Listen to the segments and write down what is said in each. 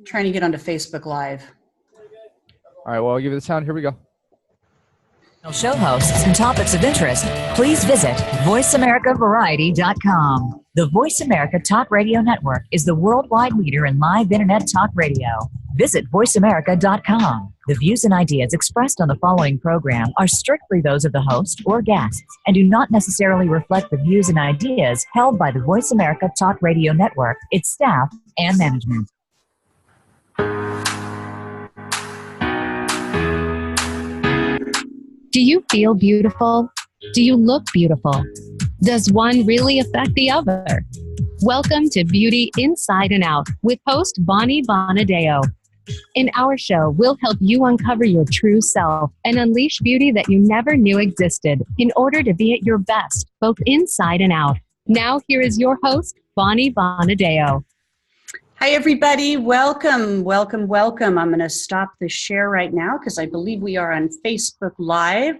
Trying to get onto Facebook Live. All right, well, I'll give it the sound. Here we go. Show hosts and topics of interest, please visit VoiceAmericaVariety.com. The Voice America Talk Radio Network is the worldwide leader in live Internet talk radio. Visit VoiceAmerica.com. The views and ideas expressed on the following program are strictly those of the host or guests and do not necessarily reflect the views and ideas held by the Voice America Talk Radio Network, its staff, and management. Do you feel beautiful? Do you look beautiful? Does one really affect the other? Welcome to Beauty Inside and Out with host Bonadeo. In our show, we'll help you uncover your true self and unleash beauty that you never knew existed in order to be at your best, both inside and out. Now, here is your host, Bonadeo. Hi, everybody. Welcome, welcome, welcome. I'm going to stop the share right now because I believe we are on Facebook Live.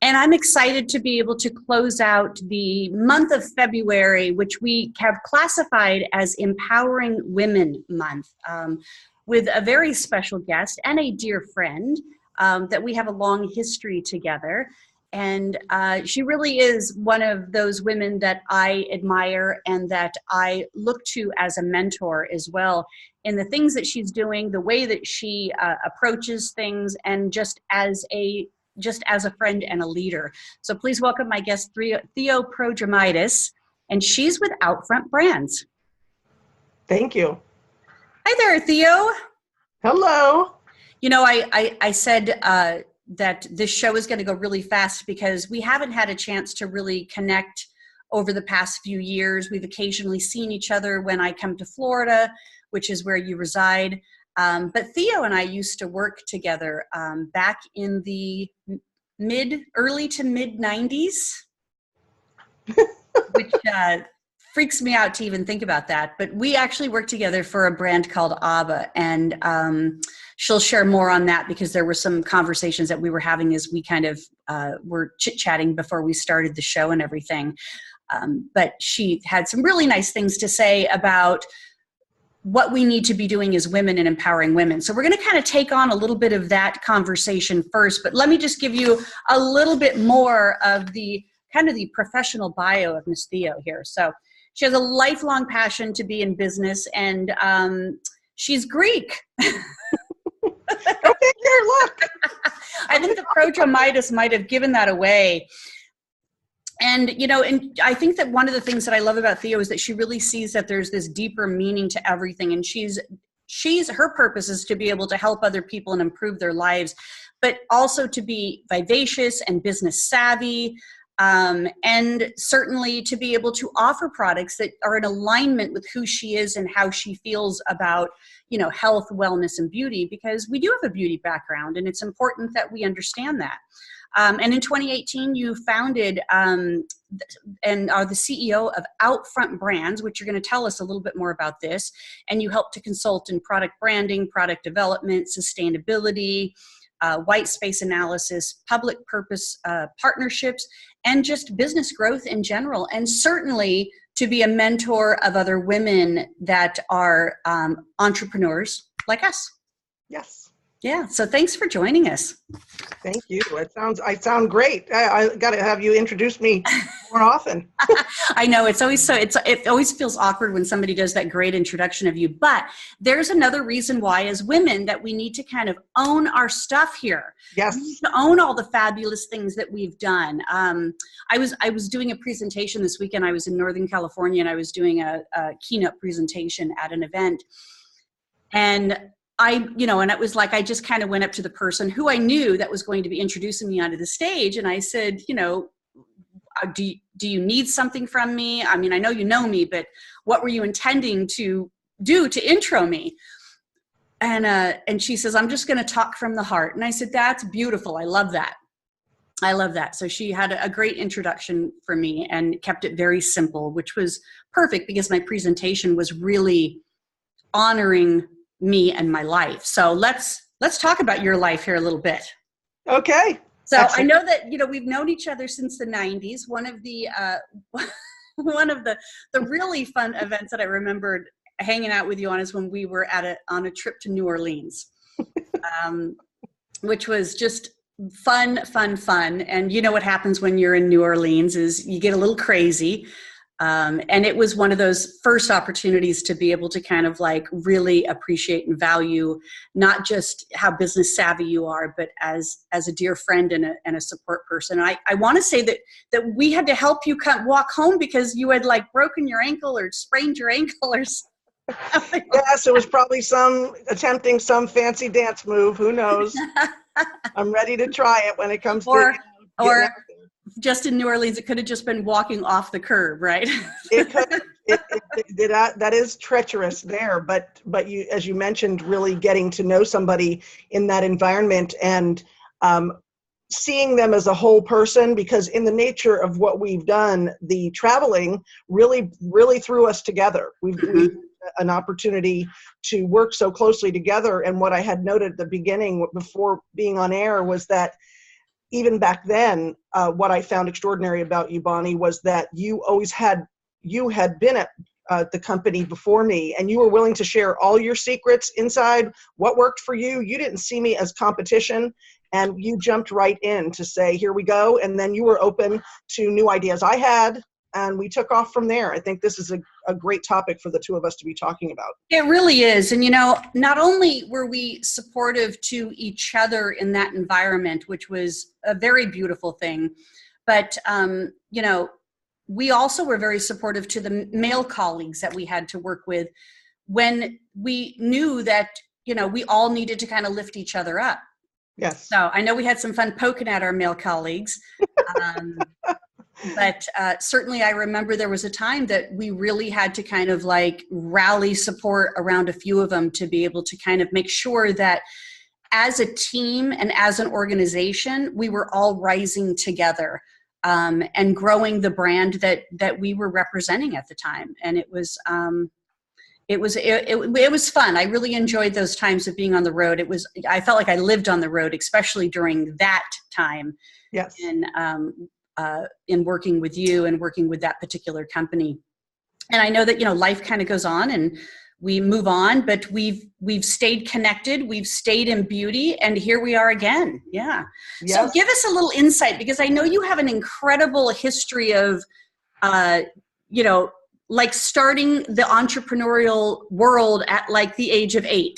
And I'm excited to be able to close out the month of February, which we have classified as Empowering Women Month, with a very special guest and a dear friend that we have a long history together. And she really is one of those women that I admire and that I look to as a mentor as well in the things that she's doing, the way that she approaches things, and just as a friend and a leader. So please welcome my guest, Theo Prodromitis, and she's with Outfront Brands. Thank you. Hi there, Theo. Hello. You know, I said that this show is going to go really fast because we haven't had a chance to really connect over the past few years. We've occasionally seen each other when I come to Florida, which is where you reside. But Theo and I used to work together back in the early to mid 90s, which freaks me out to even think about that. But we actually worked together for a brand called ABBA, and she'll share more on that because there were some conversations that we were having as we kind of were chit-chatting before we started the show and everything. But she had some really nice things to say about what we need to be doing as women and empowering women. So we're going to kind of take on a little bit of that conversation first, but let me just give you a little bit more of the kind of the professional bio of Miss Theo here. So she has a lifelong passion to be in business, and she's Greek. Go figure, look. I think the Prodromitis might have given that away. And, you know, and I think that one of the things that I love about Theo is that she really sees that there's this deeper meaning to everything. And her purpose is to be able to help other people and improve their lives, but also to be vivacious and business savvy, and certainly to be able to offer products that are in alignment with who she is and how she feels about, you know, health, wellness, and beauty, because we do have a beauty background, and it's important that we understand that. And in 2018, you founded and are the CEO of Outfront Brands, which you're going to tell us a little bit more about this. And you help to consult in product branding, product development, sustainability, white space analysis, public purpose partnerships, and just business growth in general. And certainly to be a mentor of other women that are entrepreneurs like us. Yes. Yeah. So thanks for joining us. Thank you. I sound great. I got to have you introduce me more often. I know it always feels awkward when somebody does that great introduction of you, but there's another reason why as women that we need to kind of own our stuff here. Yes. We need to own all the fabulous things that we've done. I was doing a presentation this weekend. I was in Northern California, and I was doing a keynote presentation at an event, and and it was like, I just kind of went up to the person who I knew that was going to be introducing me onto the stage. And I said, you know, do you need something from me? I mean, I know you know me, but what were you intending to do to intro me? And she says, I'm just going to talk from the heart. And I said, that's beautiful. I love that. I love that. So she had a great introduction for me and kept it very simple, which was perfect because my presentation was really honoring me and my life. So let's talk about your life here a little bit. Okay. So excellent. I know that, you know, we've known each other since the 90s. One of the really fun events that I remembered hanging out with you on is when we were on a trip to New Orleans, which was just fun. And you know what happens when you're in New Orleans is you get a little crazy. And it was one of those first opportunities to be able to kind of like really appreciate and value not just how business savvy you are, but as a dear friend and a support person. I want to say that we had to help you walk home because you had like broken your ankle or sprained your ankle or something. Yes, it was probably attempting some fancy dance move. Who knows? I'm ready to try it when it comes to or just in New Orleans, it could have just been walking off the curb, right? It could. That is treacherous there, but you, as you mentioned, really getting to know somebody in that environment and seeing them as a whole person, because in the nature of what we've done, the traveling really threw us together. We've an opportunity to work so closely together. And what I had noted at the beginning before being on air was that even back then, what I found extraordinary about you, Bonnie, was that you had been at the company before me, and you were willing to share all your secrets inside what worked for you. You didn't see me as competition, and you jumped right in to say, here we go. And then you were open to new ideas I had, and we took off from there. I think this is a great topic for the two of us to be talking about. It really is. And, not only were we supportive to each other in that environment, which was a very beautiful thing, but, we also were very supportive to the male colleagues that we had to work with when we knew that, we all needed to kind of lift each other up. Yes. So I know we had some fun poking at our male colleagues. But certainly I remember there was a time that we really had to kind of like rally support around a few of them to be able to kind of make sure that as a team and as an organization, we were all rising together and growing the brand that we were representing at the time. And it was fun. I really enjoyed those times of being on the road. I felt like I lived on the road, especially during that time. Yes. And in working with you and working with that particular company. And I know that, life kind of goes on and we move on, but we've stayed connected. We've stayed in BEaUty, and here we are again. Yeah. Yes. So give us a little insight, because I know you have an incredible history of, like starting the entrepreneurial world at like the age of 8.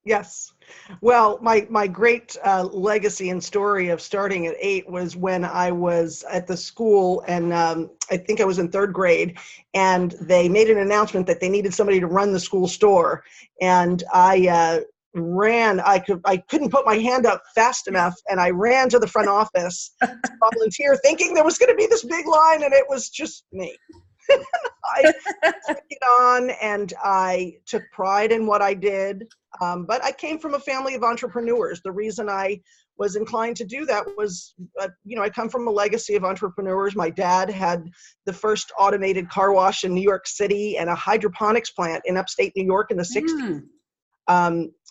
Yes. Well, my great legacy and story of starting at 8 was when I was at the school, and I think I was in 3rd grade, and they made an announcement that they needed somebody to run the school store, and I ran. I couldn't put my hand up fast enough, and I ran to the front office to volunteer, thinking there was going to be this big line, and it was just me. I took it on, and I took pride in what I did. But I came from a family of entrepreneurs. The reason I was inclined to do that was, I come from a legacy of entrepreneurs. My dad had the first automated car wash in New York City and a hydroponics plant in upstate New York in the 60s.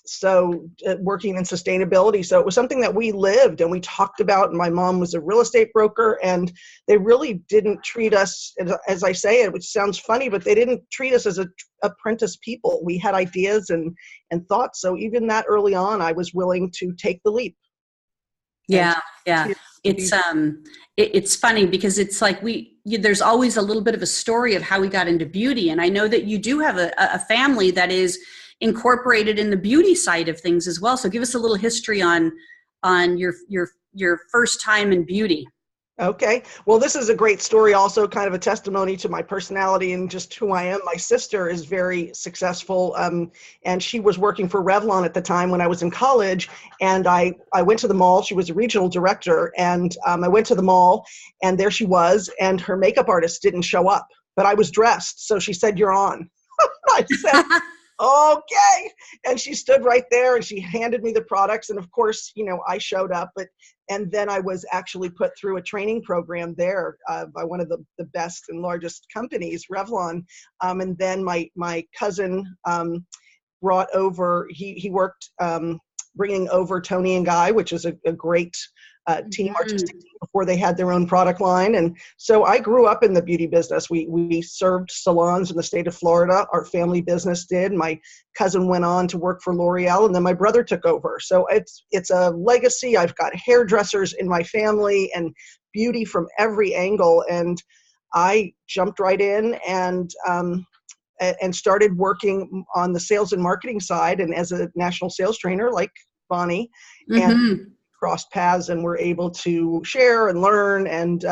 So working in sustainability. So it was something that we lived and we talked about. And my mom was a real estate broker, and they really didn't treat us, as I say it, which sounds funny, but they didn't treat us as apprentice people. We had ideas and thoughts. So even that early on, I was willing to take the leap. Yeah. It's funny because it's like there's always a little bit of a story of how we got into BEaUty. And I know that you do have a family that is incorporated in the beauty side of things as well. So give us a little history on your first time in BEaUty. Okay. Well, this is a great story, also kind of a testimony to my personality and just who I am. My sister is very successful, and she was working for Revlon at the time when I was in college, and I went to the mall. She was a regional director, and I went to the mall, and there she was, and her makeup artist didn't show up, but I was dressed, so she said, "You're on." I said, okay. And she stood right there and she handed me the products. And of course, I showed up, and then I was actually put through a training program there by one of the best and largest companies, Revlon. And then my cousin brought over, he worked bringing over Tony and Guy, which is a great team, artistic team, before they had their own product line. And so I grew up in the beauty business. We served salons in the state of Florida. Our family business did. My cousin went on to work for L'Oreal, and then my brother took over. So it's a legacy. I've got hairdressers in my family and beauty from every angle. And I jumped right in and started working on the sales and marketing side, and as a national sales trainer like Bonnie, and crossed paths and were able to share and learn and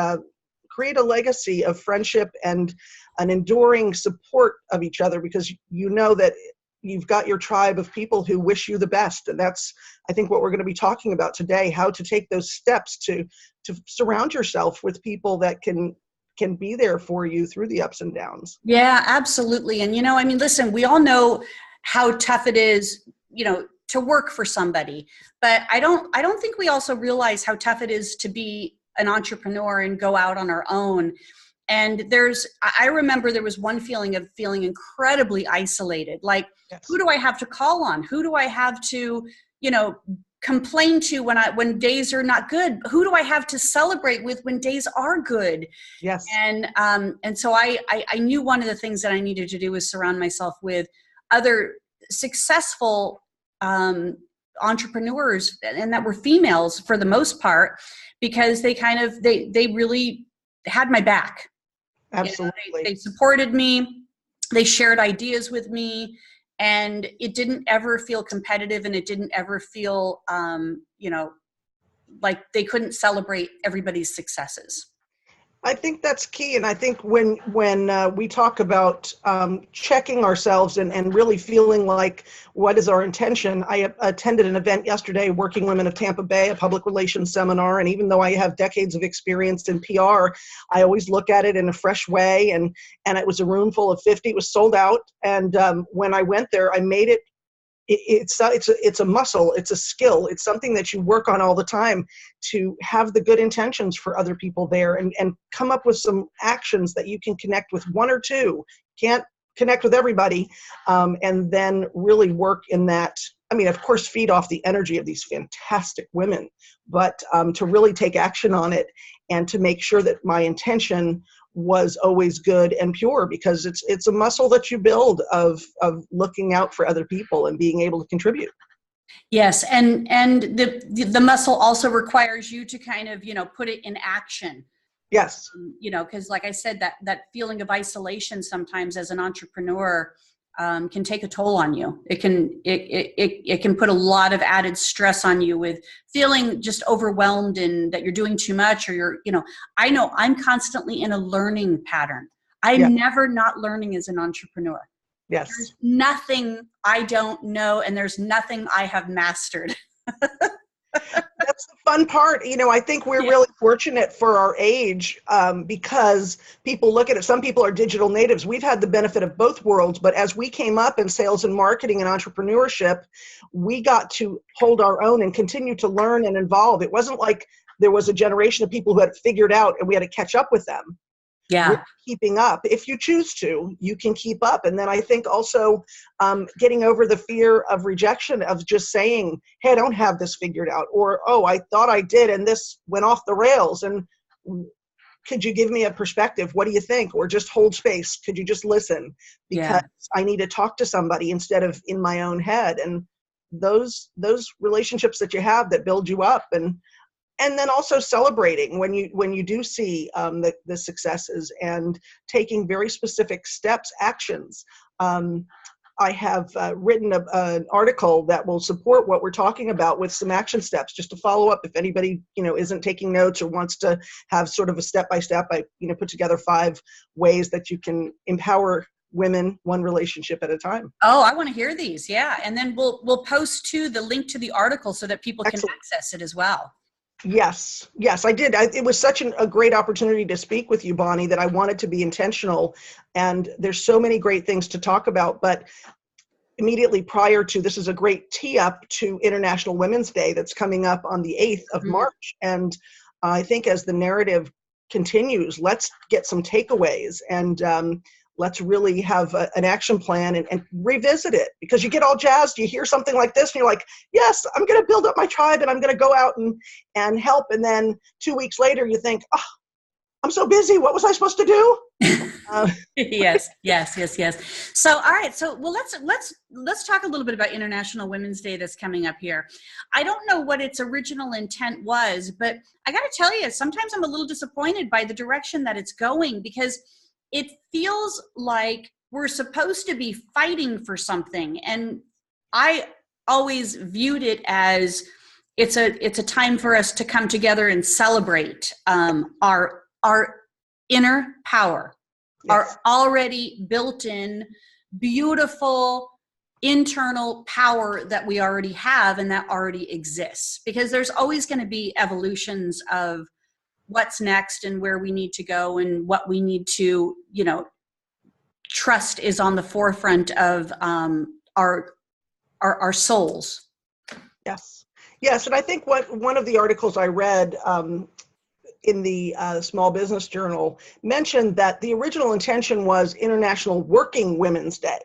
create a legacy of friendship and an enduring support of each other, because you know that you've got your tribe of people who wish you the best. And that's, I think, what we're going to be talking about today, how to take those steps to surround yourself with people that can be there for you through the ups and downs. Yeah, absolutely. And, I mean, listen, we all know how tough it is, to work for somebody, but I don't think we also realize how tough it is to be an entrepreneur and go out on our own. And I remember there was one feeling of feeling incredibly isolated. Like, yes. Who do I have to call on? Who do I have to, complain to when days are not good? Who do I have to celebrate with when days are good? Yes. And so I knew one of the things that I needed to do was surround myself with other successful entrepreneurs, and that were females for the most part, because they they really had my back. Absolutely. They supported me. They shared ideas with me, and it didn't ever feel competitive, and it didn't ever feel, like they couldn't celebrate everybody's successes. I think that's key. And I think when we talk about checking ourselves and really feeling like, what is our intention? I attended an event yesterday, Working Women of Tampa Bay, a public relations seminar. And even though I have decades of experience in PR, I always look at it in a fresh way. And it was a room full of 50. It was sold out. And when I went there, I made it. It's a muscle, it's a skill, it's something that you work on all the time, to have the good intentions for other people there and come up with some actions that you can connect with one or two. Can't connect with everybody, and then really work in that. I mean, of course, feed off the energy of these fantastic women, but to really take action on it and to make sure that my intention was always good and pure, because it's a muscle that you build of looking out for other people and being able to contribute. Yes, and the muscle also requires you to kind of put it in action. Yes. Because like I said, that feeling of isolation sometimes as an entrepreneur can take a toll on you. It can put a lot of added stress on you with feeling just overwhelmed and that you're doing too much, or I know I'm constantly in a learning pattern. I'm never not learning as an entrepreneur. Yes. There's nothing I don't know, and there's nothing I have mastered. That's the fun part. I think we're really fortunate for our age, because people look at it. Some people are digital natives. We've had the benefit of both worlds, but as we came up in sales and marketing and entrepreneurship, we got to hold our own and continue to learn and evolve. It wasn't like there was a generation of people who had it figured out and we had to catch up with them. Yeah. We're keeping up. If you choose to, you can keep up. And then I think also getting over the fear of rejection, of just saying, hey, I don't have this figured out, or, oh, I thought I did and this went off the rails. And could you give me a perspective? What do you think? Or just hold space. Could you just listen? Because I need to talk to somebody instead of in my own head. And those relationships that you have that build you up, and then also celebrating when you do see the successes, and taking very specific steps, actions. I have written an article that will support what we're talking about with some action steps, just to follow up if anybody isn't taking notes or wants to have sort of a step-by-step. I put together 5 ways that you can empower women one relationship at a time. Oh, I want to hear these. Yeah. And then we'll post too the link to the article so that people can access it as well. Yes, I did. It was such a great opportunity to speak with you, Bonnie, that I wanted to be intentional. And there's so many great things to talk about. But immediately prior to, this is a great tee up to International Women's Day that's coming up on the 8th of March. And I think as the narrative continues, let's get some takeaways. And let's really have an action plan and revisit it, because you get all jazzed, you hear something like this and you're like, yes, I'm going to build up my tribe and I'm going to go out and help. And then 2 weeks later you think, oh, I'm so busy. What was I supposed to do? Yes. So, all right. So, well, let's talk a little bit about International Women's Day that's coming up here. I don't know what its original intent was, but I got to tell you, sometimes I'm a little disappointed by the direction that it's going, because it feels like we're supposed to be fighting for something. And I always viewed it as it's a time for us to come together and celebrate our inner power, yes, our already built-in, beautiful internal power that we already have and that already exists. Because there's always going to be evolutions of what's next and where we need to go and what we need to, trust is on the forefront of our souls. Yes, and I think one of the articles I read in the Small Business Journal mentioned that the original intention was International Working Women's Day.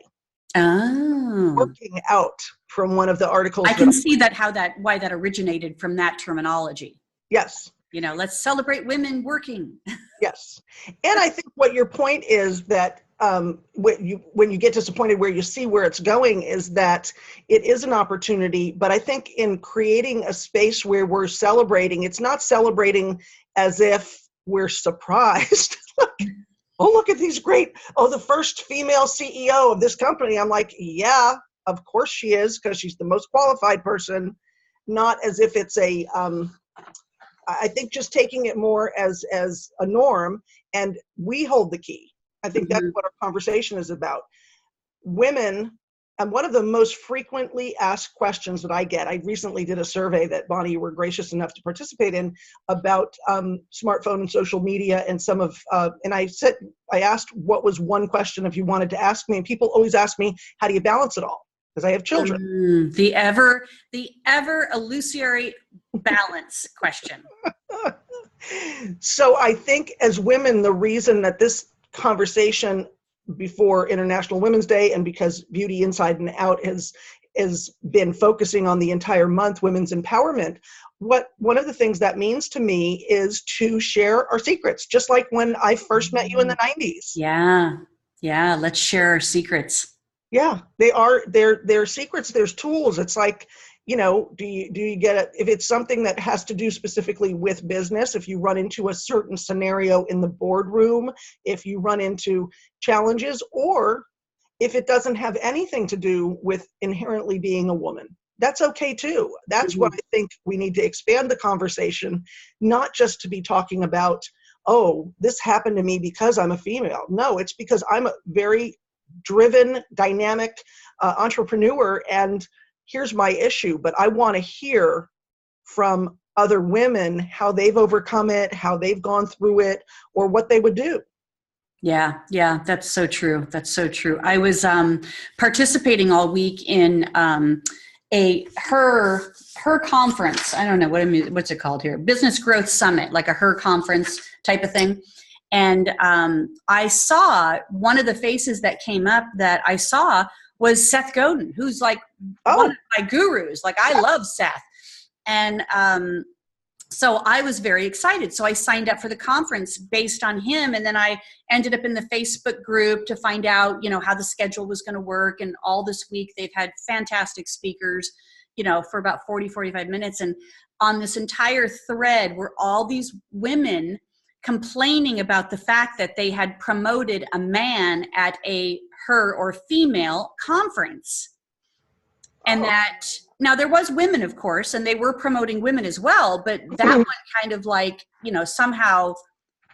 Oh. Working out from one of the articles. I can see why that originated from that terminology. Yes. Let's celebrate women working. Yes. And I think what your point is that when you get disappointed where you see where it's going is that it is an opportunity. But I think in creating a space where we're celebrating, it's not celebrating as if we're surprised. Oh, look at these the first female CEO of this company. I'm like, yeah, of course she is, because she's the most qualified person, not as if it's I think just taking it more as a norm, and we hold the key. I think that's what our conversation is about. Women, and one of the most frequently asked questions that I get, I recently did a survey that, Bonnie, you were gracious enough to participate in, about smartphone and social media, and and I asked what was one question if you wanted to ask me, and people always ask me, how do you balance it all? Because I have children. The ever illusory balance question. So I think as women, the reason that this conversation before International Women's Day, and because Beauty Inside and Out has been focusing on the entire month, women's empowerment, one of the things that means to me is to share our secrets, just like when I first met you in the 90s. Yeah, let's share our secrets. Yeah, they're secrets, there's tools. It's like, do you get it? If it's something that has to do specifically with business, if you run into a certain scenario in the boardroom, if you run into challenges, or if it doesn't have anything to do with inherently being a woman, that's okay too. That's what I think we need to expand the conversation, not just to be talking about, oh, this happened to me because I'm a female. No, it's because I'm a very driven, dynamic entrepreneur, and here's my issue. But I want to hear from other women how they've overcome it, how they've gone through it, or what they would do. Yeah, that's so true. I was participating all week in her conference. I don't know what's it called here, Business Growth Summit, like a her conference type of thing. And I saw one of the faces that came up that I saw was Seth Godin, who's like one of my gurus. Like, I love Seth. And so I was very excited. So I signed up for the conference based on him. And then I ended up in the Facebook group to find out, how the schedule was going to work. And all this week they've had fantastic speakers, for about 45 minutes. And on this entire thread were all these women complaining about the fact that they had promoted a man at her or female conference. And that, now there was women, of course, and they were promoting women as well, but that one kind of like, somehow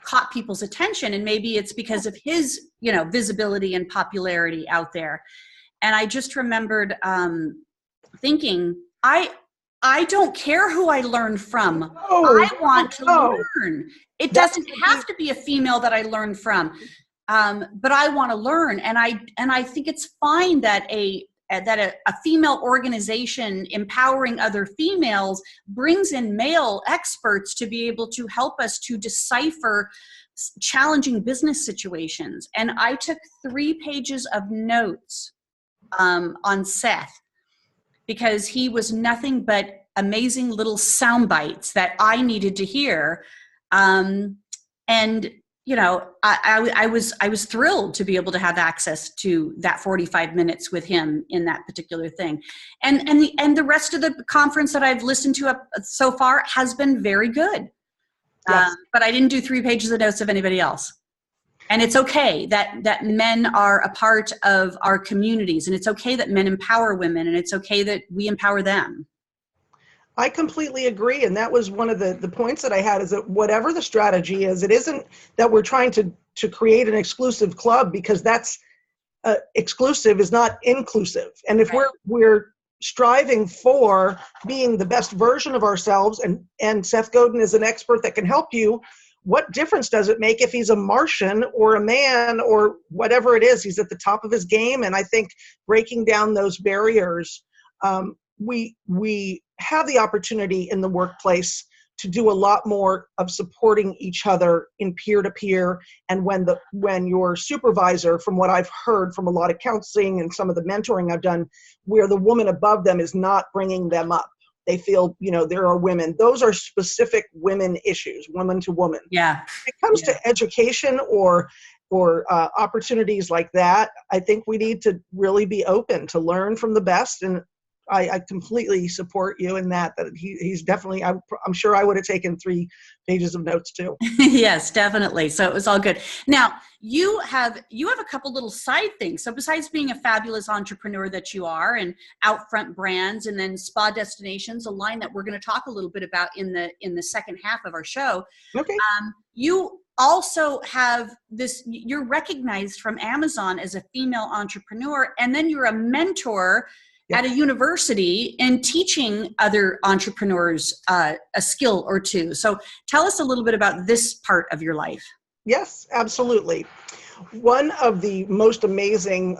caught people's attention. And maybe it's because of his, visibility and popularity out there. And I just remembered thinking, I don't care who I learn from. I want to learn. It doesn't have to be a female that I learn from, but I want to learn. And I think it's fine that a a female organization empowering other females brings in male experts to be able to help us to decipher challenging business situations. And I took 3 pages of notes on Seth, because he was nothing but amazing little sound bites that I needed to hear. And, you know, I was thrilled to be able to have access to that 45 minutes with him in that particular thing. And the rest of the conference that I've listened to so far has been very good. Yes. But I didn't do 3 pages of notes of anybody else. And it's okay that men are a part of our communities, and it's okay that men empower women, and it's okay that we empower them. I completely agree. And that was one of the points that I had, is that whatever the strategy is, it isn't that we're trying to create an exclusive club, because that's exclusive is not inclusive. And if we're striving for being the best version of ourselves, and Seth Godin is an expert that can help you, what difference does it make if he's a Martian or a man or whatever it is? He's at the top of his game. And I think breaking down those barriers, we have the opportunity in the workplace to do a lot more of supporting each other in peer-to-peer. And when your supervisor, from what I've heard from a lot of counseling and some of the mentoring I've done, where the woman above them is not bringing them up, they feel, you know, there are women. Those are specific women issues, woman to woman. Yeah. When it comes to education or opportunities like that, I think we need to really be open to learn from the best. And I completely support you in that he's definitely, I'm sure I would have taken 3 pages of notes too. Yes, definitely. So it was all good. Now, you have a couple little side things. So besides being a fabulous entrepreneur that you are, and Outfront Brands, and then Spa Destinations, a line that we're going to talk a little bit about in the second half of our show. Okay. You also have this, you're recognized from Amazon as a female entrepreneur, and then you're a mentor at a university and teaching other entrepreneurs a skill or two. So tell us a little bit about this part of your life. Yes, absolutely. One of the most amazing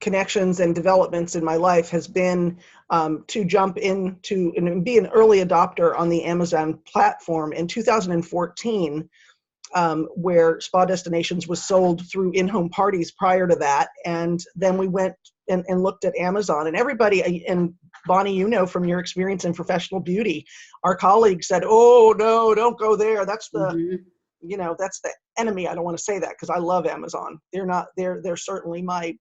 connections and developments in my life has been to jump into and be an early adopter on the Amazon platform in 2014, where Spa Destinations was sold through in-home parties prior to that. And then we went and looked at Amazon, and everybody, and Bonnie, you know, from your experience in professional beauty, our colleagues said, "Oh no, don't go there. That's the, you know, that's the enemy." I don't want to say that, because I love Amazon. They're certainly my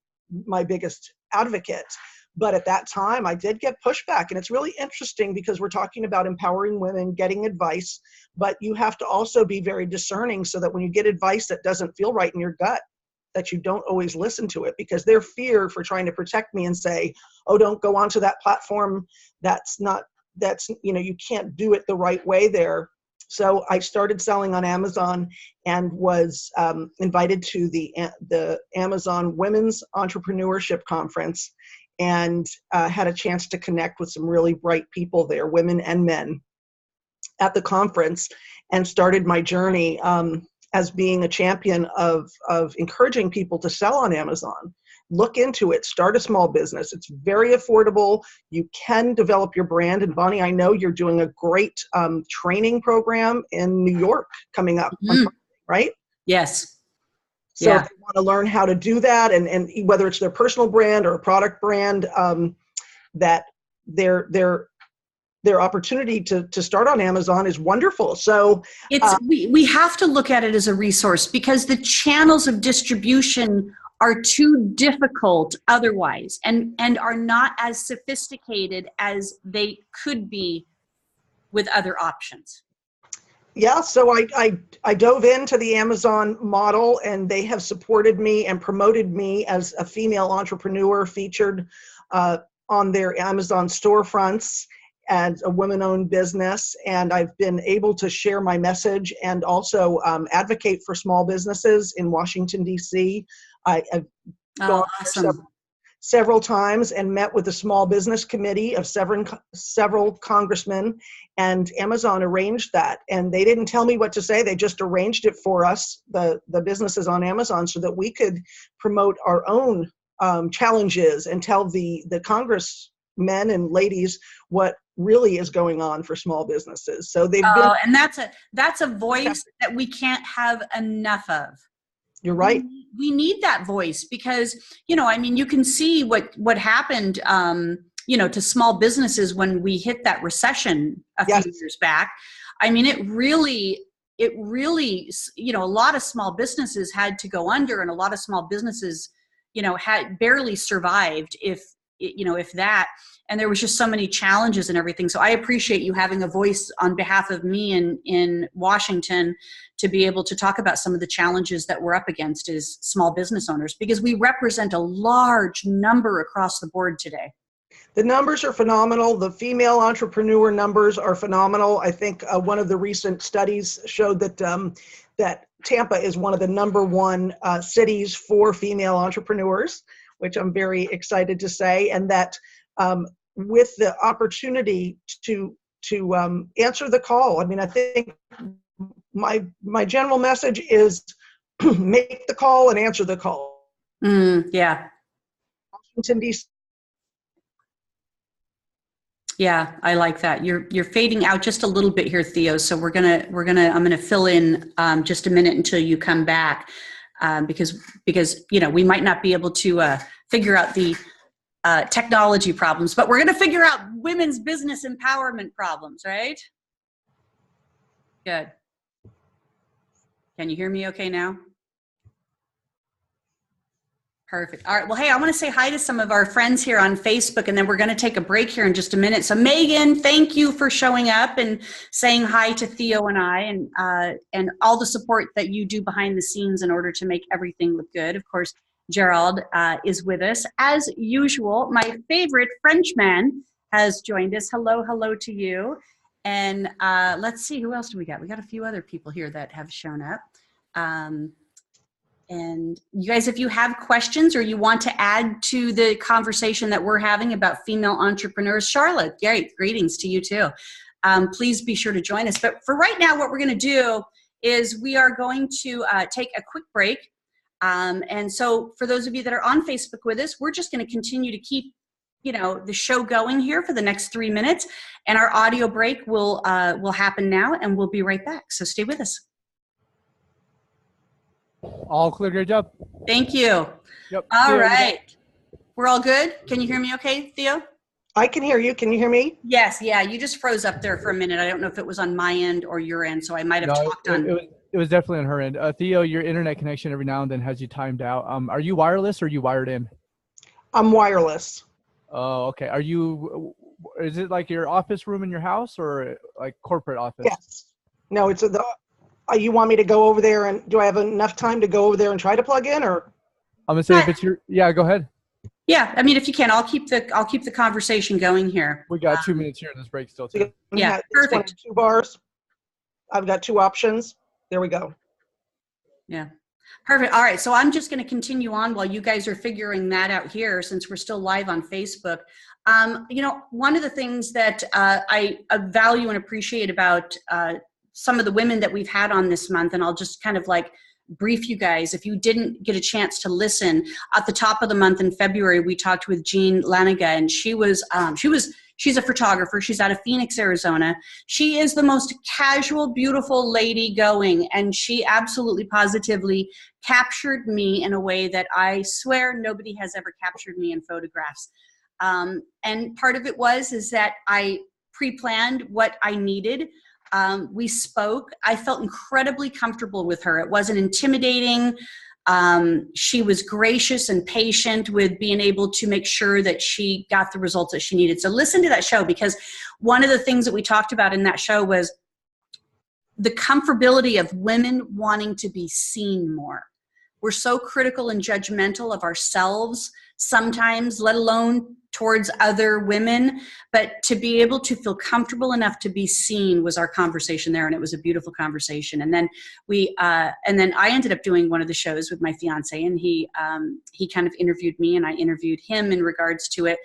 biggest advocate. But at that time, I did get pushback. And it's really interesting, because we're talking about empowering women, getting advice, but you have to also be very discerning, so that when you get advice that doesn't feel right in your gut, that you don't always listen to it, because their fear for trying to protect me and say, "Oh, don't go onto that platform. That's, you know, you can't do it the right way there." So I started selling on Amazon and was invited to the Amazon Women's Entrepreneurship Conference, and had a chance to connect with some really bright people there, women and men, at the conference, and started my journey as being a champion of encouraging people to sell on Amazon. Look into it. Start a small business. It's very affordable. You can develop your brand. And Bonnie, I know you're doing a great training program in New York coming up, on Friday, right? Yes. So if they want to learn how to do that, and whether it's their personal brand or a product brand, that their opportunity to start on Amazon is wonderful. So it's we have to look at it as a resource, because the channels of distribution are too difficult otherwise, and are not as sophisticated as they could be with other options. Yeah, so I dove into the Amazon model, and they have supported me and promoted me as a female entrepreneur, featured on their Amazon storefronts as a women-owned business. And I've been able to share my message and also advocate for small businesses in Washington, D.C. I've gone several times and met with the small business committee of several congressmen, and Amazon arranged that. And they didn't tell me what to say. They just arranged it for us, the businesses on Amazon, so that we could promote our own challenges and tell the congressmen and ladies what really is going on for small businesses. So they've been. And that's a voice that we can't have enough of. You're right. We need that voice because, I mean, you can see what happened, to small businesses when we hit that recession a few years back. I mean, it really, a lot of small businesses had to go under, and a lot of small businesses, had barely survived if that. And there was just so many challenges and everything. So I appreciate you having a voice on behalf of me in Washington to be able to talk about some of the challenges that we're up against as small business owners, because we represent a large number across the board today. The numbers are phenomenal. The female entrepreneur numbers are phenomenal. I think one of the recent studies showed that that Tampa is one of the #1 cities for female entrepreneurs, which I'm very excited to say, and that with the opportunity to answer the call. I mean, I think my general message is make the call and answer the call. Yeah. Washington, D.C. Yeah, I like that. You're fading out just a little bit here, Theo. So I'm gonna fill in just a minute until you come back, because we might not be able to figure out the technology problems, but we're gonna figure out women's business empowerment problems, right? Good. Can you hear me okay now? Perfect. All right. Well, hey, I want to say hi to some of our friends here on Facebook, and then we're going to take a break here in just a minute. So Megan, thank you for showing up and saying hi to Theo and I, and all the support that you do behind the scenes in order to make everything look good. Of course, Gerald is with us. As usual, my favorite Frenchman has joined us. Hello to you. And let's see, who else do we got? We got a few other people here that have shown up. And you guys, if you have questions or you want to add to the conversation that we're having about female entrepreneurs, Charlotte, greetings to you too. Please be sure to join us. But for right now, what we're going to do is we are going to take a quick break. And so for those of you that are on Facebook with us, we're just going to continue to keep the show going here for the next 3 minutes. And our audio break will happen now, and we'll be right back. So stay with us. All clear, great job. Thank you. Yep. All right. We're all good? Can you hear me okay, Theo? I can hear you. Can you hear me? Yes. Yeah. You just froze up there for a minute. I don't know if it was on my end or your end, so I might have talked on. It was definitely on her end. Theo, your internet connection every now and then has you timed out. Are you wireless or are you wired in? I'm wireless. Oh, okay. Is it like your office room in your house or like corporate office? Yes. No, it's you want me to go over there, and do I have enough time to go over there and try to plug in, or? I'm gonna say if it's go ahead. Yeah, I mean, if you can, I'll keep the conversation going here. We got 2 minutes here in this break still too. Yeah, perfect. 2 bars. I've got 2 options. There we go. Yeah, perfect. All right, so I'm just going to continue on while you guys are figuring that out here, since we're still live on Facebook. One of the things that I value and appreciate about some of the women that we've had on this month, and I'll just kind of like brief you guys. If you didn't get a chance to listen, at the top of the month in February, we talked with Jean Laniga, and she's a photographer. She's out of Phoenix, Arizona. She is the most casual, beautiful lady going, and she absolutely positively captured me in a way that I swear nobody has ever captured me in photographs. And part of it is that I pre-planned what I needed. We spoke. I felt incredibly comfortable with her. It wasn't intimidating. She was gracious and patient with being able to make sure that she got the results that she needed. So listen to that show, because one of the things that we talked about in that show was the comfortability of women wanting to be seen more. We're so critical and judgmental of ourselves sometimes, let alone towards other women, but to be able to feel comfortable enough to be seen was our conversation there, and it was a beautiful conversation. And then I ended up doing one of the shows with my fiance, and he kind of interviewed me, and I interviewed him in regards to it,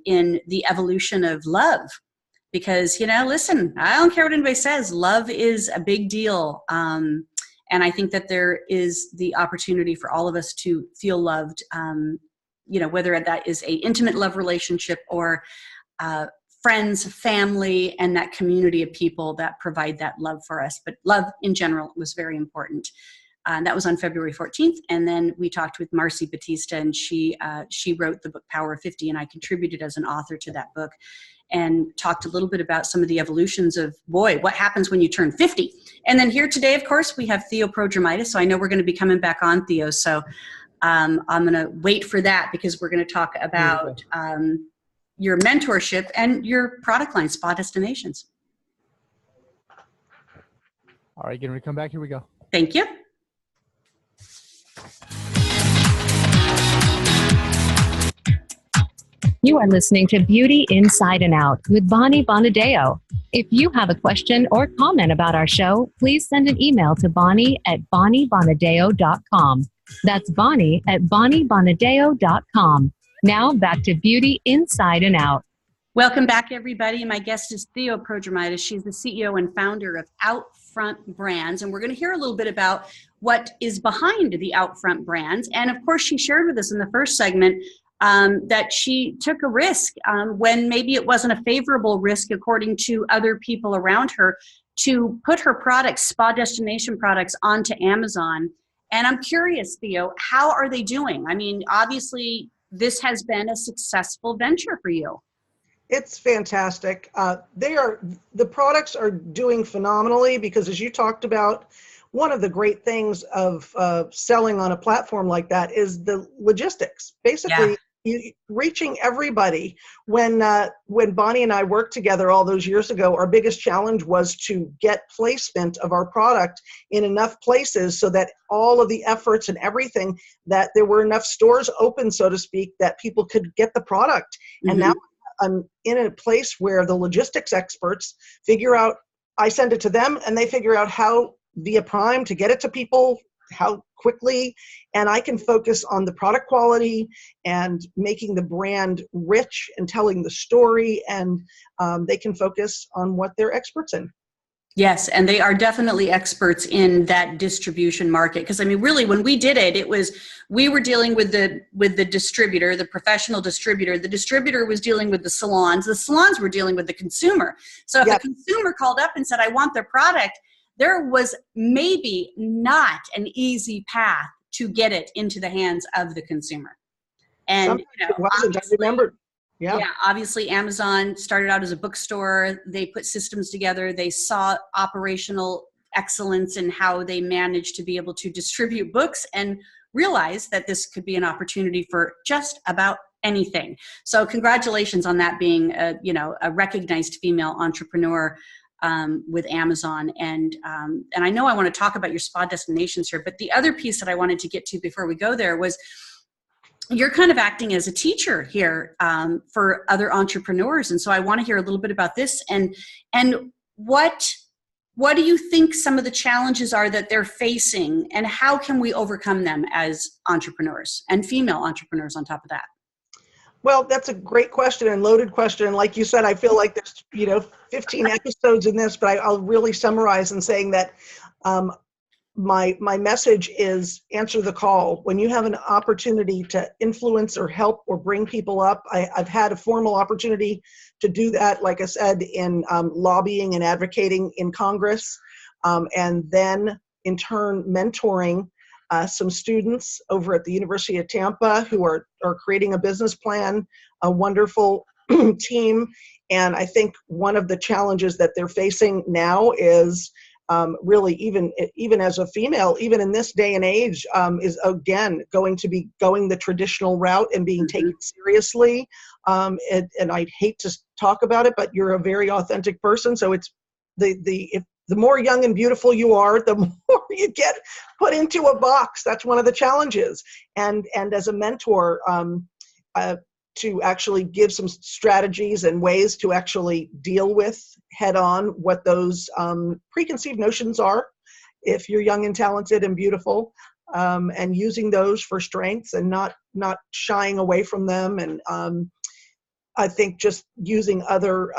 in the evolution of love. Because, listen, I don't care what anybody says, love is a big deal. And I think that there is the opportunity for all of us to feel loved whether that is a intimate love relationship or friends, family, and that community of people that provide that love for us. But love in general was very important. And that was on February 14th. And then we talked with Marcy Batista, and she wrote the book Power of 50, and I contributed as an author to that book and talked a little bit about some of the evolutions of, boy, what happens when you turn 50. And then here today, of course, we have Theo Prodromitis. So I know we're going to be coming back on, Theo. So I'm going to wait for that, because we're going to talk about your mentorship and your product line, Spa Destinations. All right, getting ready to come back. Here we go. Thank you. You are listening to Beauty Inside and Out with Bonadeo. If you have a question or comment about our show, please send an email to bonnie@bonniebonadeo.com. That's bonnie@bonniebonadeo.com. Now back to Beauty Inside and Out. Welcome back, everybody. My guest is Theo Prodromitis. She's the CEO and founder of Outfront Brands, and we're going to hear a little bit about what is behind the Outfront Brands. And of course, she shared with us in the first segment that she took a risk when maybe it wasn't a favorable risk according to other people around her, to put her products, spa destination products, onto Amazon. And I'm curious, Theo, how are they doing? I mean, obviously, this has been a successful venture for you. It's fantastic. The products are doing phenomenally, because as you talked about, one of the great things of selling on a platform like that is the logistics. Basically, reaching everybody. When Bonnie and I worked together all those years ago, our biggest challenge was to get placement of our product in enough places so that all of the efforts and everything, that there were enough stores open, so to speak, that people could get the product. Mm-hmm. And now I'm in a place where the logistics experts figure out, I send it to them and they figure out how via Prime to get it to people, how quickly, and I can focus on the product quality and making the brand rich and telling the story, and they can focus on what they're experts in. Yes, and they are definitely experts in that distribution market. Because I mean, really, when we did it, we were dealing with the distributor, the professional distributor. The distributor was dealing with the salons. The salons were dealing with the consumer. So if the consumer called up and said, "I want their product," there was maybe not an easy path to get it into the hands of the consumer. And it wasn't. I remember. Yeah, obviously Amazon started out as a bookstore. They put systems together. They saw operational excellence in how they managed to be able to distribute books, and realized that this could be an opportunity for just about anything. So congratulations on that, being a recognized female entrepreneur with Amazon. And I know I want to talk about your spa destinations here, but the other piece that I wanted to get to before we go there was, you're kind of acting as a teacher here for other entrepreneurs. And so I want to hear a little bit about this, and what do you think some of the challenges are that they're facing, and how can we overcome them as entrepreneurs, and female entrepreneurs on top of that? Well, that's a great question and loaded question. And like you said, I feel like there's 15 episodes in this, but I'll really summarize in saying that my message is answer the call. When you have an opportunity to influence or help or bring people up, I've had a formal opportunity to do that, like I said, in lobbying and advocating in Congress, and then in turn mentoring some students over at the University of Tampa who are creating a business plan, a wonderful team. And I think one of the challenges that they're facing now is really, even as a female, even in this day and age, is again going to be going the traditional route and being taken seriously. And I'd hate to talk about it, but you're a very authentic person. So it's the more young and beautiful you are, the more you get put into a box. That's one of the challenges. And as a mentor, to actually give some strategies and ways to actually deal with head on what those preconceived notions are, if you're young and talented and beautiful, and using those for strengths and not shying away from them. And I think just using other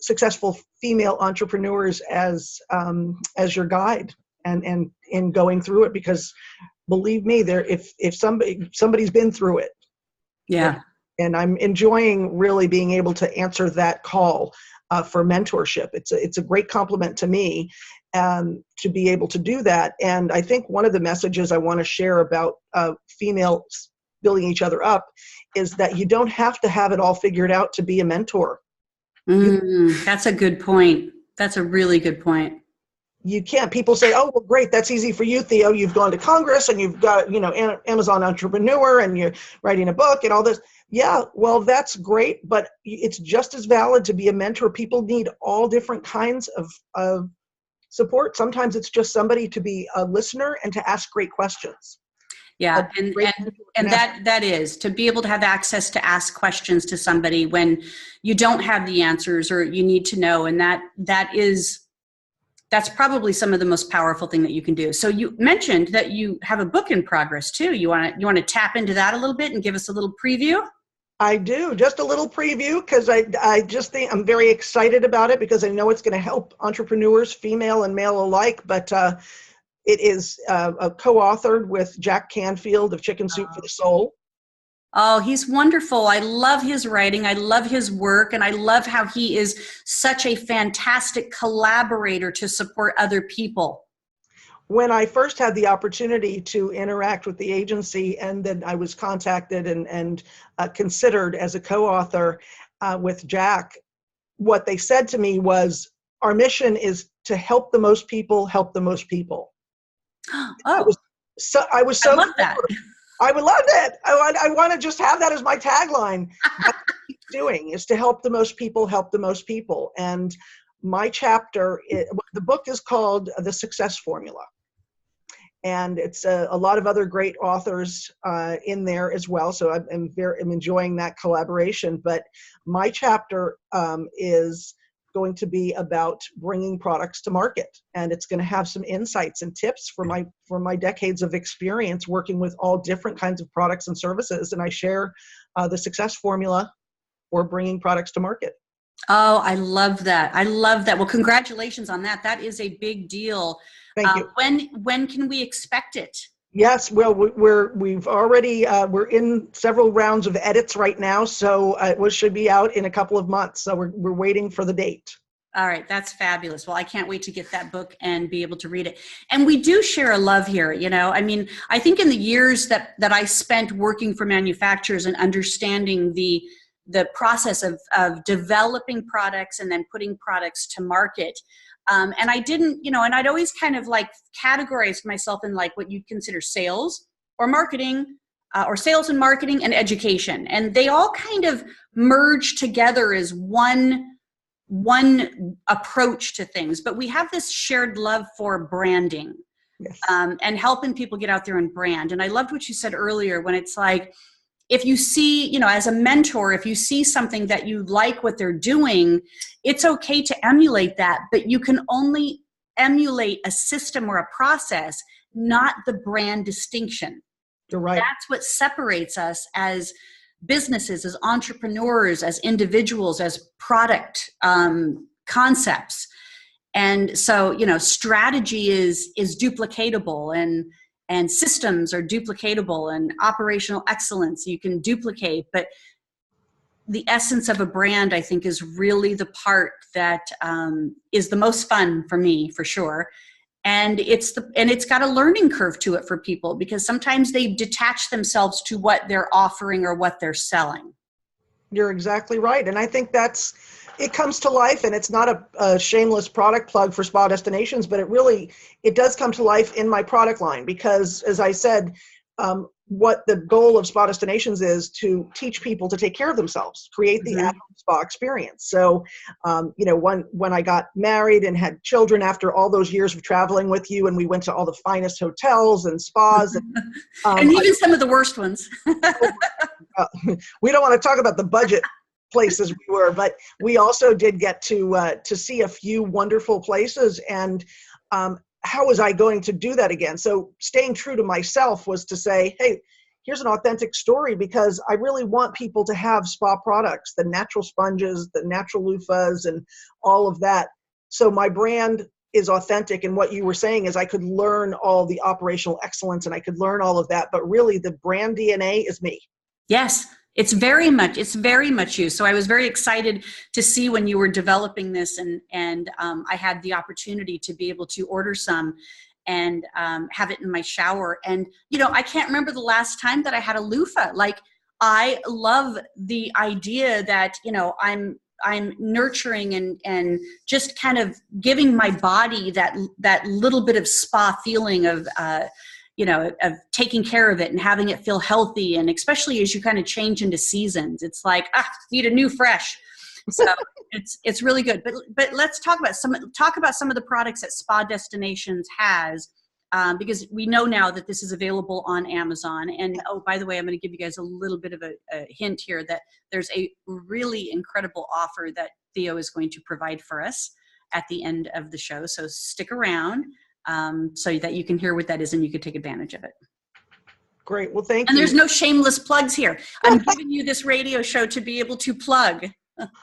successful female entrepreneurs as your guide and in going through it, because believe me, if somebody's been through it. Yeah. And I'm enjoying really being able to answer that call for mentorship. It's a great compliment to me to be able to do that. And I think one of the messages I want to share about females building each other up is that you don't have to have it all figured out to be a mentor. That's a good point. That's a really good point. You can't. People say, oh, well, great. That's easy for you, Theo. You've gone to Congress and you've got, Amazon entrepreneur and you're writing a book and all this. Yeah, well, that's great, but it's just as valid to be a mentor. People need all different kinds of support. Sometimes it's just somebody to be a listener and to ask great questions. Yeah, and that is to be able to have access to ask questions to somebody when you don't have the answers or you need to know, and that's probably some of the most powerful thing that you can do. So you mentioned that you have a book in progress too. You want to tap into that a little bit and give us a little preview? I do, just a little preview, because I just think I'm very excited about it because I know it's going to help entrepreneurs, female and male alike. But it is co-authored with Jack Canfield of Chicken Soup for the Soul. Oh, he's wonderful. I love his writing. I love his work. And I love how he is such a fantastic collaborator to support other people. When I first had the opportunity to interact with the agency, and then I was contacted and considered as a co-author with Jack, what they said to me was, our mission is to help the most people, help the most people. Oh, I was so I love that. I would love that. I want to just have that as my tagline. That's what he's doing, is to help the most people, help the most people. And my chapter, the book is called The Success Formula. And it's a lot of other great authors in there as well. So I'm enjoying that collaboration. But my chapter is going to be about bringing products to market, and it's going to have some insights and tips for my decades of experience working with all different kinds of products and services. And I share the success formula for bringing products to market. Oh, I love that. I love that. Well, congratulations on that. That is a big deal. Thank you. When can we expect it? Yes, well, we've already we're in several rounds of edits right now, so it should be out in a couple of months. So we're waiting for the date. All right, that's fabulous. Well, I can't wait to get that book and be able to read it. And we do share a love here, I mean, I think in the years that I spent working for manufacturers and understanding the process of developing products and then putting products to market. And I didn't, and I'd always kind of like categorized myself in like what you'd consider sales or marketing, or sales and marketing and education. And they all kind of merge together as one approach to things. But we have this shared love for branding. Yes. And helping people get out there and brand. And I loved what you said earlier when it's like, if you see, as a mentor, if you see something that you like what they're doing, it's okay to emulate that, but you can only emulate a system or a process, not the brand distinction. You're right. That's what separates us as businesses, as entrepreneurs, as individuals, as product concepts. And so, strategy is duplicatable, and systems are duplicatable, and operational excellence you can duplicate. But the essence of a brand, I think, is really the part that is the most fun for me, for sure. And it's got a learning curve to it for people, because sometimes they detach themselves to what they're offering or what they're selling. You're exactly right. And I think it comes to life, and it's not a shameless product plug for Spa Destinations, but it does come to life in my product line, because as I said, what the goal of Spa Destinations is to teach people to take care of themselves, create the at-home spa experience. So, when I got married and had children after all those years of traveling with you, and we went to all the finest hotels and spas, and even some of the worst ones. We don't want to talk about the budget places we were, but we also did get to see a few wonderful places. And how was I going to do that again? So staying true to myself was to say, hey, here's an authentic story, because I really want people to have spa products, the natural sponges, the natural loofahs, and all of that. So my brand is authentic. And what you were saying is I could learn all the operational excellence and I could learn all of that, but really the brand DNA is me. Yes. It's very much you. So I was very excited to see when you were developing this, and I had the opportunity to be able to order some and have it in my shower. And, you know, I can't remember the last time that I had a loofah. Like, I love the idea that, you know, I'm nurturing and just kind of giving my body that little bit of spa feeling of, you know, of taking care of it and having it feel healthy. And especially as you kind of change into seasons, it's like, need a new fresh. So it's really good. But let's talk about some of the products that Spa Destinations has, because we know now that this is available on Amazon. And oh, by the way, I'm going to give you guys a little bit of a hint here that there's a really incredible offer that Theo is going to provide for us at the end of the show. So stick around. So that you can hear what that is and you can take advantage of it. Great. Well, thank you. And there's no shameless plugs here. I'm giving you this radio show to be able to plug.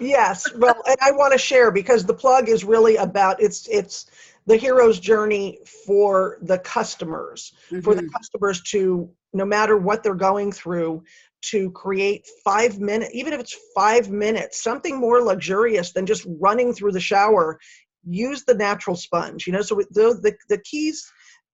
Yes. Well, and I want to share, because the plug is really about, it's the hero's journey for the customers, for the customers to, no matter what they're going through, to create 5 minutes, even if it's 5 minutes, something more luxurious than just running through the shower. Use the natural sponge, you know, so the keys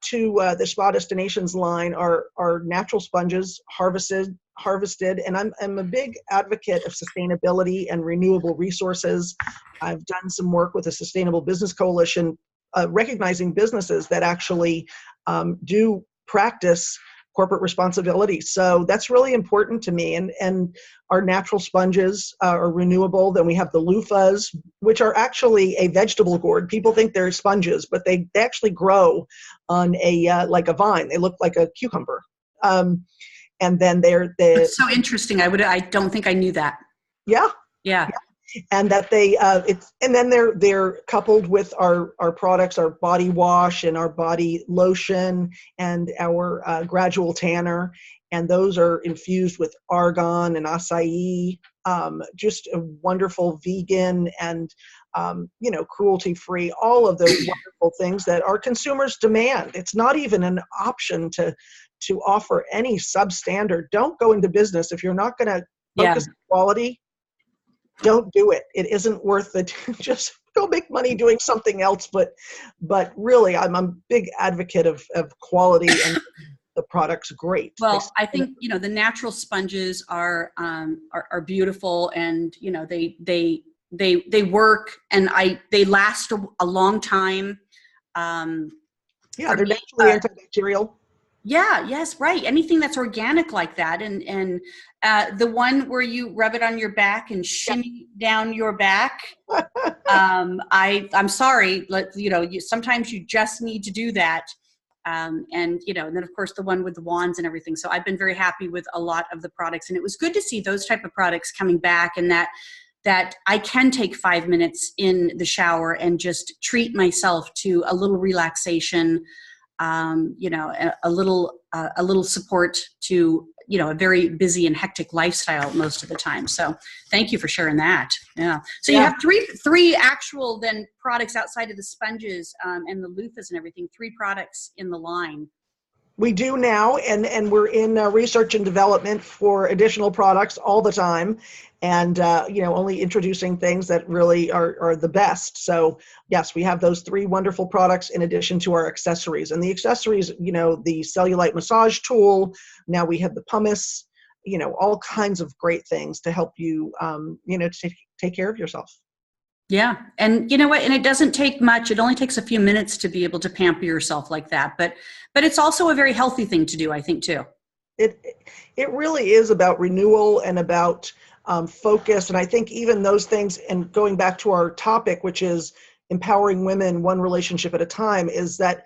to the Spa Destinations line are natural sponges, harvested, and I'm a big advocate of sustainability and renewable resources. I've done some work with the Sustainable Business Coalition, recognizing businesses that actually do practice corporate responsibility. So that's really important to me. And our natural sponges are renewable. Then we have the loofahs, which are actually a vegetable gourd. People think they're sponges, but they actually grow on like a vine. They look like a cucumber. And then It's so interesting. I don't think I knew that. Yeah. Yeah. And that they're coupled with our products, our body wash and our body lotion and our gradual tanner, and those are infused with argan and acai, just a wonderful vegan and you know, cruelty-free, all of those wonderful things that our consumers demand. It's not even an option to offer any substandard. Don't go into business if you're not going to focus on quality. Don't do it. It isn't worth it. Just go make money doing something else. But really, I'm a big advocate of quality, and the product's great. Well, I think, you know, the natural sponges are beautiful, and, you know, they work, and they last a long time. Yeah, they're naturally antibacterial. Yeah, yes, right. Anything that's organic like that. And the one where you rub it on your back and shimmy down your back. I'm sorry, you know, sometimes you just need to do that. And, you know, and then of course the one with the wands and everything. So I've been very happy with a lot of the products, and it was good to see those type of products coming back, and that I can take 5 minutes in the shower and just treat myself to a little relaxation, you know, a little support to, you know, a very busy and hectic lifestyle most of the time. So thank you for sharing that. Yeah. So you have three actual then products outside of the sponges and the loofahs and everything, 3 products in the line. We do now, and we're in research and development for additional products all the time, and you know, only introducing things that really are the best. So yes, we have those 3 wonderful products in addition to our accessories. And the accessories, you know, the cellulite massage tool. Now we have the pumice. You know, all kinds of great things to help you, you know, to take care of yourself. Yeah. And you know what? And it doesn't take much. It only takes a few minutes to be able to pamper yourself like that. But it's also a very healthy thing to do, I think, too. It really is about renewal and about focus. And I think even those things, and going back to our topic, which is empowering women one relationship at a time, is that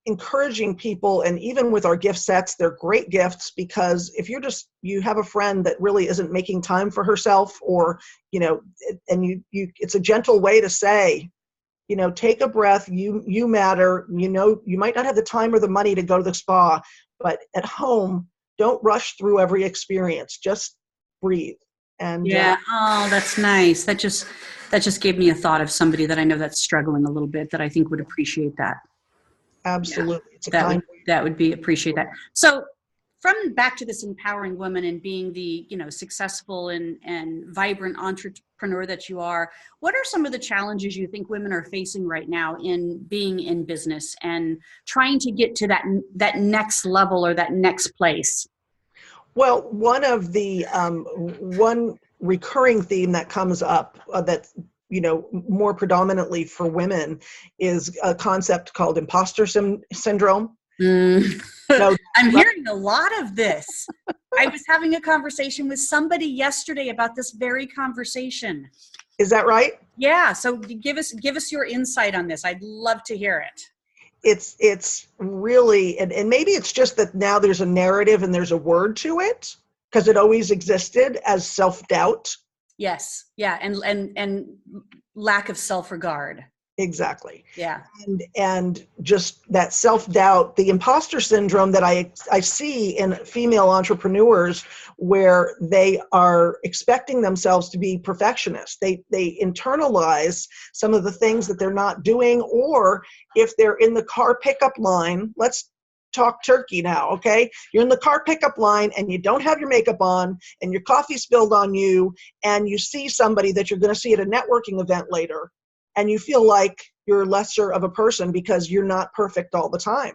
encouraging people. And even with our gift sets, they're great gifts, because if you have a friend that really isn't making time for herself, or, you know, and it's a gentle way to say, you know, take a breath, you matter, you know, you might not have the time or the money to go to the spa, but at home, don't rush through every experience, just breathe. And oh, that's nice. That just gave me a thought of somebody that I know that's struggling a little bit, that I think would appreciate that. Absolutely. Yeah, that would be appreciate that. So from back to this empowering woman and being the, successful and vibrant entrepreneur that you are, what are some of the challenges you think women are facing right now in being in business and trying to get to that next level or that next place? Well, one of the one recurring theme that comes up that's more predominantly for women is a concept called imposter syndrome. I'm hearing a lot of this. I was having a conversation with somebody yesterday about this very conversation. Is that right? Yeah. So give us your insight on this. I'd love to hear it. It's really, and maybe it's just that now there's a narrative and there's a word to it, because it always existed as self-doubt. Yes. Yeah. And lack of self-regard. Exactly. Yeah. And just that self-doubt, the imposter syndrome that I see in female entrepreneurs, where they are expecting themselves to be perfectionists. They internalize some of the things that they're not doing, or if they're in the car pickup line, let's talk turkey now, okay? You're in the car pickup line and you don't have your makeup on and your coffee spilled on you, and you see somebody that you're going to see at a networking event later, and you feel like you're lesser of a person because you're not perfect all the time.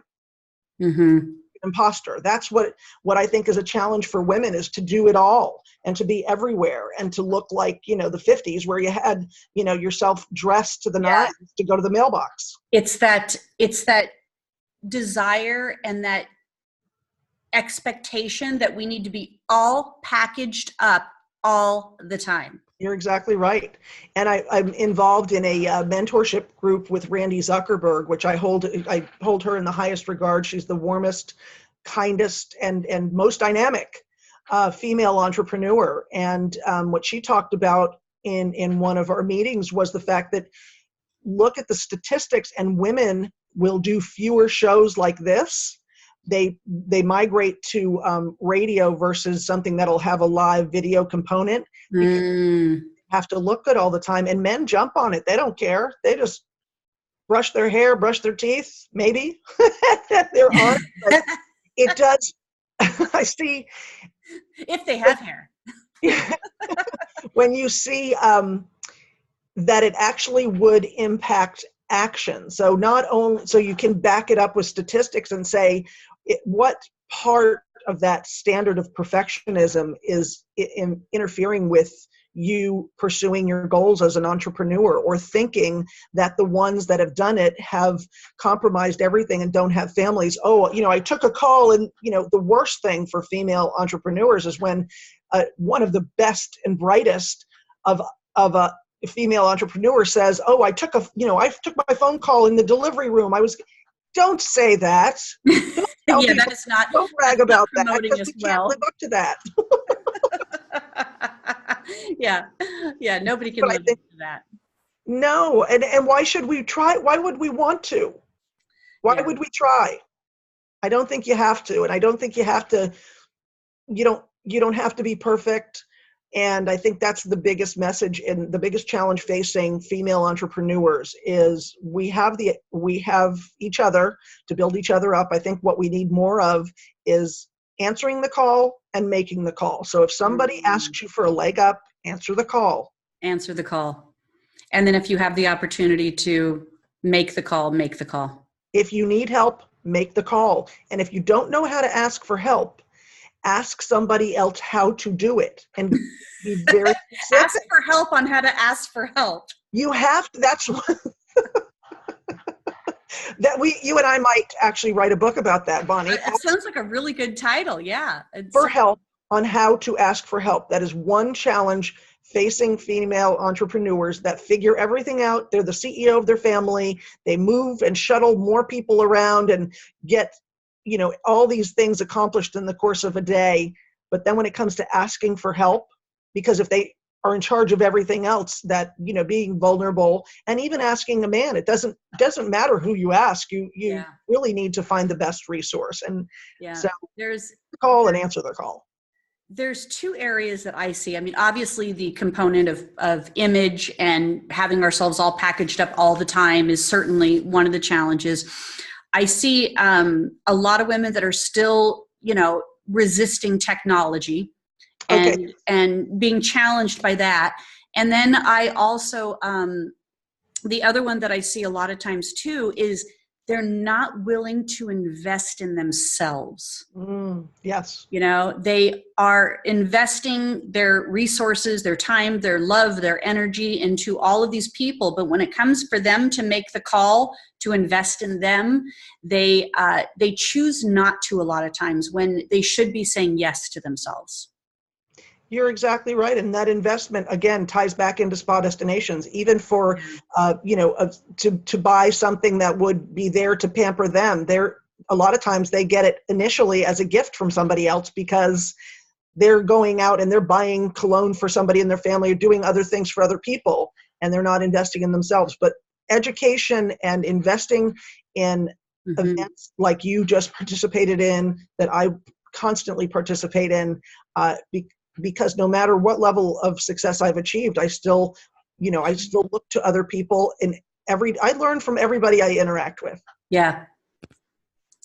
Mm-hmm. Imposter. That's what I think is a challenge for women, is to do it all and to be everywhere and to look like, the 50s where you had, yourself dressed to the nines to go to the mailbox. It's that desire and that expectation that we need to be all packaged up all the time. You're exactly right. And I'm involved in a mentorship group with Randy Zuckerberg, which I hold her in the highest regard. She's the warmest, kindest, and most dynamic female entrepreneur. And what she talked about in one of our meetings was the fact that, look at the statistics, and women will do fewer shows like this. They migrate to radio versus something that'll have a live video component. Have to look good all the time, and men jump on it. They don't care. They just brush their hair, brush their teeth, maybe. They're on it. It does. I see. If they have hair. When you see that it actually would impact action. So not only, so you can back it up with statistics and say what part of that standard of perfectionism is interfering with you pursuing your goals as an entrepreneur, or thinking that the ones that have done it have compromised everything and don't have families. Oh, I took a call, and the worst thing for female entrepreneurs is when one of the best and brightest of a female entrepreneur says, "Oh, I took my phone call in the delivery room. Don't say that. Don't that is not. Don't brag about that, because as we can't live up to that." Yeah. Nobody can live up to that. No, and why should we try? Why would we want to? Why would we try? I don't think you have to, and I don't think you have to. You don't have to be perfect. And I think that's the biggest message and the biggest challenge facing female entrepreneurs is we have each other to build each other up. I think what we need more of is answering the call and making the call. So if somebody asks you for a leg up, answer the call. Answer the call. And then if you have the opportunity to make the call, make the call. If you need help, make the call. And if you don't know how to ask for help, ask somebody else how to do it, and be very specific. Ask for help on how to ask for help. You have to, that's what you and I might actually write a book about that, Bonnie. It sounds like a really good title. Yeah. For help on how to ask for help. That is one challenge facing female entrepreneurs that figure everything out. They're the CEO of their family. They move and shuttle more people around and get all these things accomplished in the course of a day. But then when it comes to asking for help, because if they are in charge of everything else, that, being vulnerable, and even asking a man, it doesn't matter who you ask, you really need to find the best resource. And so there's call and answer the call. There's two areas that I see. I mean, obviously the component of image and having ourselves all packaged up all the time is certainly one of the challenges. I see a lot of women that are still, resisting technology and being challenged by that. And then I also, the other one that I see a lot of times too is they're not willing to invest in themselves. Yes. You know, they are investing their resources, their time, their love, their energy into all of these people. But when it comes for them to make the call to invest in them, they choose not to a lot of times when they should be saying yes to themselves. You're exactly right. And that investment, again, ties back into spa destinations, even for, to buy something that would be there to pamper them. A lot of times they get it initially as a gift from somebody else because they're going out and they're buying cologne for somebody in their family or doing other things for other people, and they're not investing in themselves. But education and investing in events like you just participated in, that I constantly participate in, because no matter what level of success I've achieved, I still look to other people, and I learn from everybody I interact with. Yeah.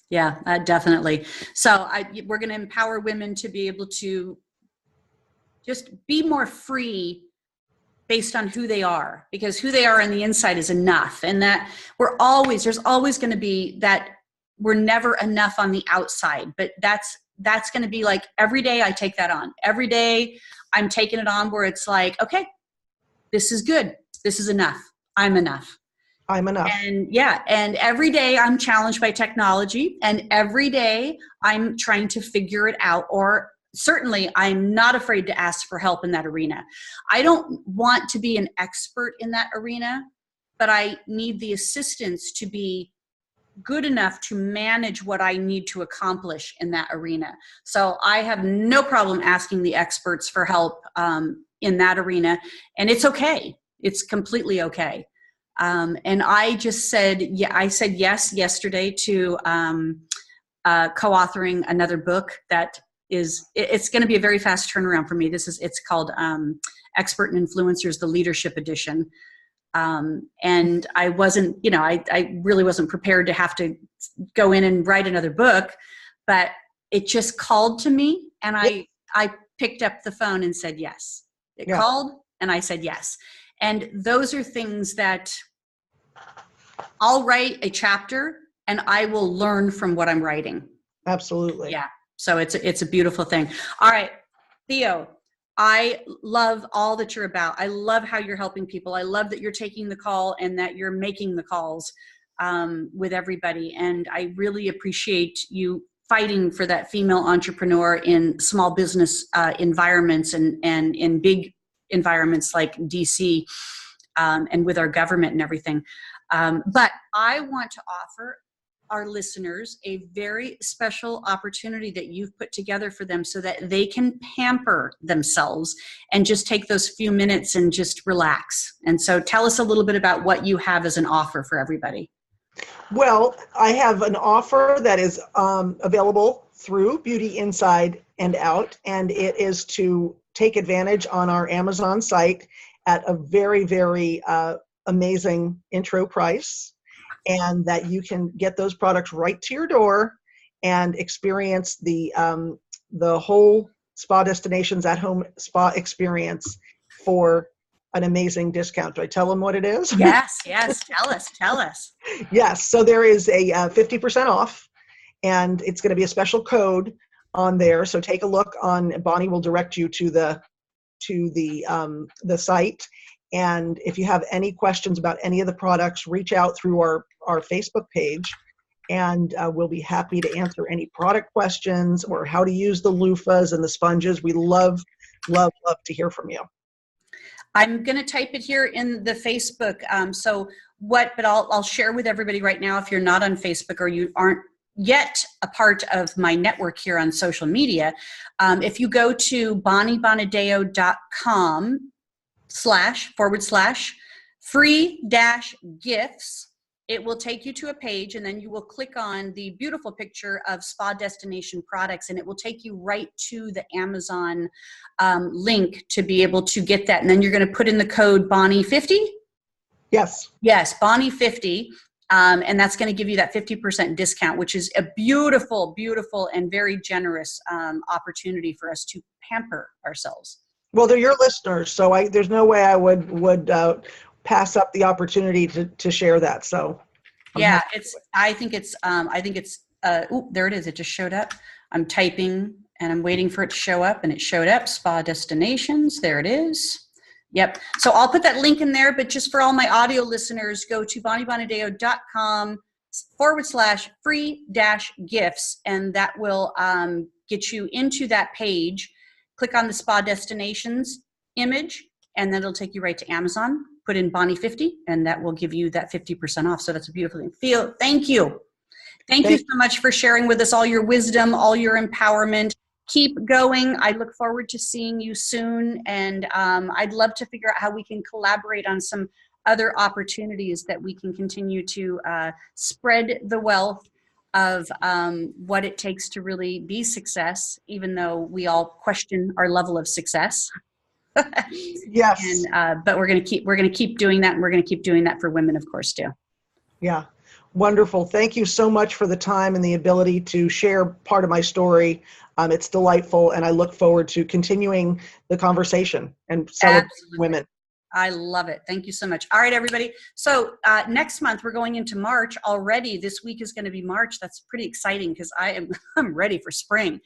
Yeah, definitely. So we're going to empower women to be able to just be more free based on who they are, because who they are on the inside is enough. And that there's always going to be that we're never enough on the outside, but that's going to be like every day I take that on. Every day I'm taking it on where it's like, okay, this is good. This is enough. I'm enough. I'm enough. And every day I'm challenged by technology, and every day I'm trying to figure it out, or certainly I'm not afraid to ask for help in that arena. I don't want to be an expert in that arena, but I need the assistance to be good enough to manage what I need to accomplish in that arena. So I have no problem asking the experts for help in that arena, and it's okay. It's completely okay. And I just said, I said yes yesterday to co-authoring another book that it's going to be a very fast turnaround for me. It's called Expert and Influencers, the Leadership Edition. And I wasn't, I really wasn't prepared to have to go in and write another book, but it just called to me, and I picked up the phone and said yes. It called, and I said yes. And those are things that I'll write a chapter and I will learn from what I'm writing. Absolutely. Yeah. So it's a beautiful thing. All right, Theo, I love all that you're about. I love how you're helping people. I love that you're taking the call and that you're making the calls with everybody. And I really appreciate you fighting for that female entrepreneur in small business environments and in big environments like DC and with our government and everything. But I want to offer our listeners a very special opportunity that you've put together for them so that they can pamper themselves and just take those few minutes and just relax. And so tell us a little bit about what you have as an offer for everybody. Well, I have an offer that is available through BEaUty Inside and Out, and it is to take advantage on our Amazon site at a very, very amazing intro price, and that you can get those products right to your door and experience the whole Spa Destinations at Home spa experience for an amazing discount. Do I tell them what it is? Yes. Tell us. Yes. So there is a 50% off, and it's going to be a special code on there. So take a look on, Bonnie will direct you to the site. And if you have any questions about any of the products, reach out through our Facebook page, and we'll be happy to answer any product questions or how to use the loofahs and the sponges. We love to hear from you. I'm going to type it here in the Facebook. But I'll share with everybody right now, if you're not on Facebook or you aren't yet a part of my network here on social media, if you go to bonniebonadeo.com/free-gifts, it will take you to a page, and then you will click on the beautiful picture of Spa Destination products, and it will take you right to the Amazon link to be able to get that. And then you're going to put in the code Bonnie50. Yes. Yes, Bonnie50. And that's going to give you that 50% discount, which is a beautiful, beautiful, and very generous opportunity for us to pamper ourselves. Well, they're your listeners, so there's no way I would pass up the opportunity to share that. So yeah, I think it's there it is. It just showed up. I'm typing and I'm waiting for it to show up, and it showed up. Spa Destinations. There it is. Yep. So I'll put that link in there, but just for all my audio listeners, go to bonniebonadeo.com/free-gifts, and that will get you into that page. Click on the Spa Destinations image, and then it'll take you right to Amazon. Put in Bonnie50, and that will give you that 50% off. So that's a beautiful thing. Theo, thank you. Thank you so much for sharing with us all your wisdom, all your empowerment. Keep going. I look forward to seeing you soon. And I'd love to figure out how we can collaborate on some other opportunities that we can continue to spread the wealth of what it takes to really be success, even though we all question our level of success. Yes. And, but we're going to keep doing that. And we're going to keep doing that for women, of course, too. Yeah. Wonderful. Thank you so much for the time and the ability to share part of my story. It's delightful, and I look forward to continuing the conversation and celebrating women. I love it. Thank you so much. All right, everybody. So next month, we're going into March already. This week is going to be March. That's pretty exciting because I'm ready for spring.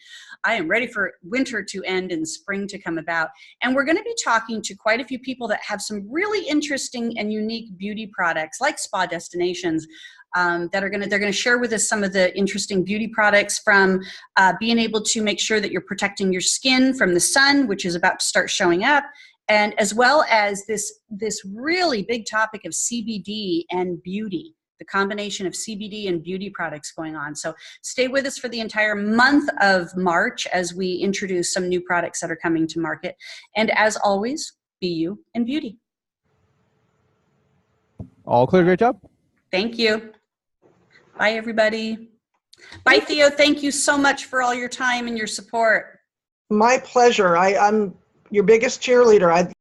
I am ready for winter to end and spring to come about. And we're going to be talking to quite a few people that have some really interesting and unique beauty products like Spa Destinations that they're going to share with us some of the interesting beauty products, from being able to make sure that you're protecting your skin from the sun, which is about to start showing up, and as well as this really big topic of CBD and beauty, the combination of CBD and beauty products going on. So stay with us for the entire month of March as we introduce some new products that are coming to market. And as always, be you and beauty. All clear. Great job. Thank you. Bye, everybody. Bye, Theo. Thank you so much for all your time and your support. My pleasure. I'm your biggest cheerleader.